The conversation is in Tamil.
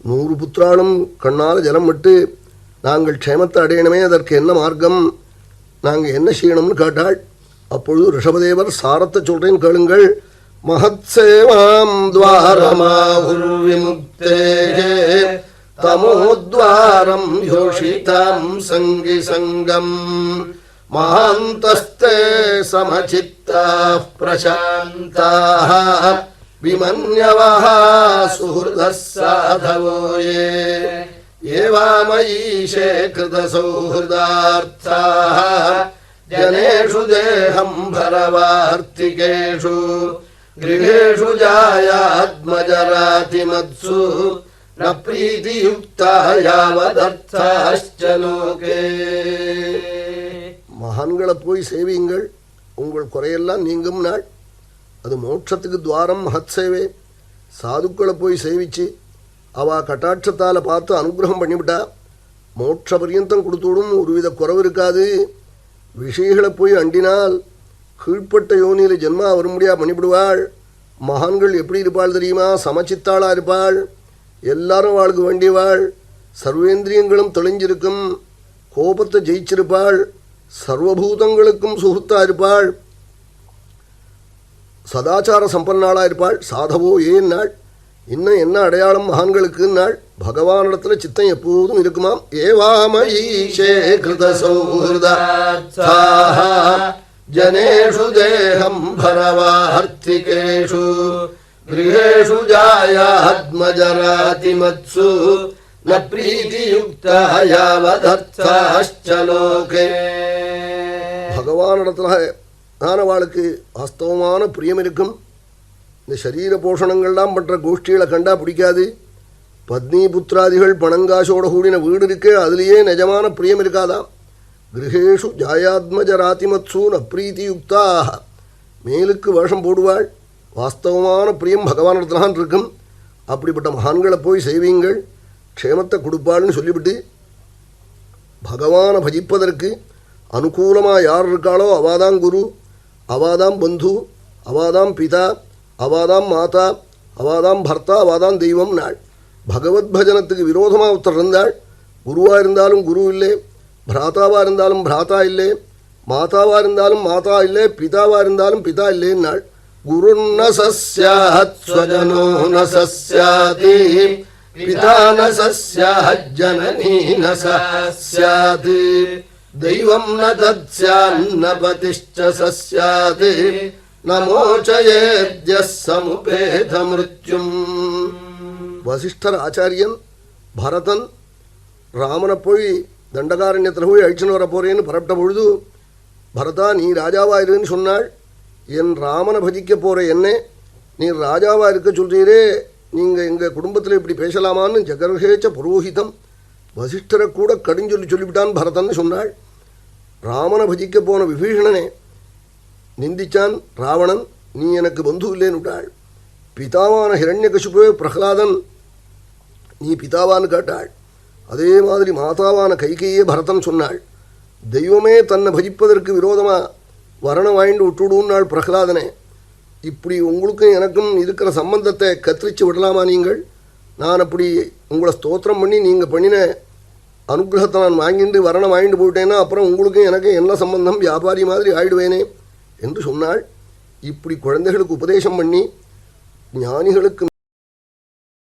100 புத்திராலும் கண்ணால் ஜலம் விட்டு நாங்கள் க்ஷேமத்தை அடையணுமே, அதற்கு என்ன மார்க்கம், நாங்கள் என்ன செய்யணும்னு கேட்டாள். அப்பொழுது ரிஷபதேவர் சாரத்தை சொல்றேன் கேளுங்கள். மகத் சேவாம் துவாரமாஹுர்விமுக்தே தமோத்வாரம் யோஷிதாம் சங்கி சங்கம் மகாந்தஸ்தே சமசித்தாः பிரசாந்தாः விமன்யவः சுஹ்ருதः சாதவோ யே ஏவாமயீஷே கிருதசௌஹ்ருதார்த்தாः ஜனேஷு தேஹம் பரவார்த்திகேஷு கிருஹேஷு ஜாயாத்மஜராதிமத்சு ந ப்ரீதியுக்தா யாவதர்த்தாஸ்ச லோகே. மகான்களை போய் சேவியுங்கள், உங்கள் குறையெல்லாம் நீங்கும் நாள். அது மோட்சத்துக்கு துவாரம். மகத் சேவை. சாதுக்களை போய் சேவிச்சு அவ கட்டாட்சத்தால் பார்த்து அனுகிரகம் பண்ணிவிட்டா மோட்ச பரியந்தம் கொடுத்துவிடும், ஒருவித குறவு இருக்காது. விஷயங்களை போய் அண்டினால் கீழ்ப்பட்ட யோனியில் ஜென்மா வரும்படியாக பண்ணிவிடுவாள். மகான்கள் எப்படி இருப்பாள் தெரியுமா? சமச்சித்தாளாக இருப்பாள், எல்லாரும் அவளுக்கு வேண்டியவாள், சர்வேந்திரியங்களும் தெளிஞ்சிருக்கும், கோபத்தை ஜெயிச்சிருப்பாள், சர்வபூதங்களுக்கும் சுகத்தா இருப்பாள், சதாச்சார சம்பன்னாளாக இருப்பாள். சாதவோ ஏன்னாள். இன்னும் என்ன அடையாளம் மகான்களுக்கு நாள்? பகவானிடத்துல சித்தம் எப்போதும் இருக்குமாம். ஏவாமயீஷே கிருதசௌஹ்ருதார்த்தாः ஜனேஷு தேஹம் பரவார்த்திகேஷு கிருஹேஷு ஜாயாத்மஜராதிமத்சு ந ப்ரீதியுக்தா யாவதர்த்தாஸ்ச லோகே. பகவானிடத்துல தானவாளுக்கு வாஸ்தவமான பிரியம் இருக்கும். இந்த சரீர போஷணங்கள்லாம் பண்ற கோஷ்டிகளை கண்டா பிடிக்காது. பத்னி புத்திராதிகள் பணங்காசோட கூடின வீடு இருக்கு, அதுலேயே நிஜமான பிரியம் இருக்காதாம். கிரகேஷு ஜாயாத்மஜராதிமத்சு ந ப்ரீதியுக்தாக. மேலுக்கு வேஷம் போடுவாள், வாஸ்தவமான பிரியம் பகவானிடத்துலான் இருக்கும். அப்படிப்பட்ட மகான்களை போய் செய்வீங்கள், க்ஷேமத்தை கொடுப்பாள்னு சொல்லிவிட்டு பகவானை பஜிப்பதற்கு அனுகூலமாக யார் இருக்காளோ அவாதான் குரு, அவாதான் பந்து, அவாதான் பிதா, அவாதாம் மாதா, அவாதாம் பர்த்தா, அவாதான் தெய்வம் நாள். பகவத் பஜனத்துக்கு விரோதமாக ஒருத்தர் இருந்தாள். குருவாக இருந்தாலும் குரு இல்லை, பிராத்தாவாக இருந்தாலும் பிராத்தா இல்லை, மாதாவாக இருந்தாலும் மாதா இல்லை, பிதாவாக இருந்தாலும் பிதா இல்லைன்னாள். குருர்ன சஸ்யாத் ஸ்வஜனோ ந சஸ்யாதி பிதா ந சஸ்யாத் ஜனனீ ந சஸ்யாத் தெய்வம் ந தத்ஸ்யான்ன பதிஷ்ச சஸ்யாத் நமோச்சயேத்யः சமுபேத மிருத்யும். வசிஷ்டர் ஆச்சாரியன் பரதன் ராமனை போய் தண்டகாரண்யத்தில் போய் அழிச்சுன்னு வர போறேன்னு பரப்பிட்ட பொழுது, பரதா நீ ராஜாவாயிருன்னு சொன்னாள். என் ராமனை பஜிக்க போகிற என்ன நீர் ராஜாவாக இருக்க சொல்கிறீரே, நீங்கள் எங்கள் குடும்பத்தில் இப்படி பேசலாமான்னு ஜகர்ஹேச்ச புரோஹிதம். வசிஷ்டரை கூட கடுஞ்சொல்லி சொல்லிவிட்டான் பரதன்னு சொன்னாள். ராமனை பஜிக்க போன விபீஷணனே நிந்திச்சான் ராவணன், நீ எனக்கு பந்து இல்லேன்னு விட்டாள். பிதாவான ஹிரண்யகசிபுவே பிரகலாதன் நீ பிதாவான்னு கேட்டாள். அதே மாதிரி மாதாவான கைகையே பரதன் சொன்னாள். தெய்வமே தன்னை பஜிப்பதற்கு விரோதமாக வரணம் வாங்கிட்டு விட்டுடுன்னாள் பிரகலாதனே. இப்படி உங்களுக்கும் எனக்கும் இருக்கிற சம்பந்தத்தை கத்திரிச்சு விடலாமா நீங்கள்? நான் அப்படி உங்களை ஸ்தோத்திரம் பண்ணி நீங்கள் பண்ணின அனுகிரகத்தை நான் வாங்கிட்டு வரணம் வாங்கிட்டு போயிட்டேன்னா அப்புறம் உங்களுக்கும் எனக்கு என்ன சம்பந்தம், வியாபாரி மாதிரி ஆயிடுவேனே என்று சொன்னாள். இப்படி குழந்தைகளுக்கு உபதேசம் பண்ணி ஞானிகளுக்கு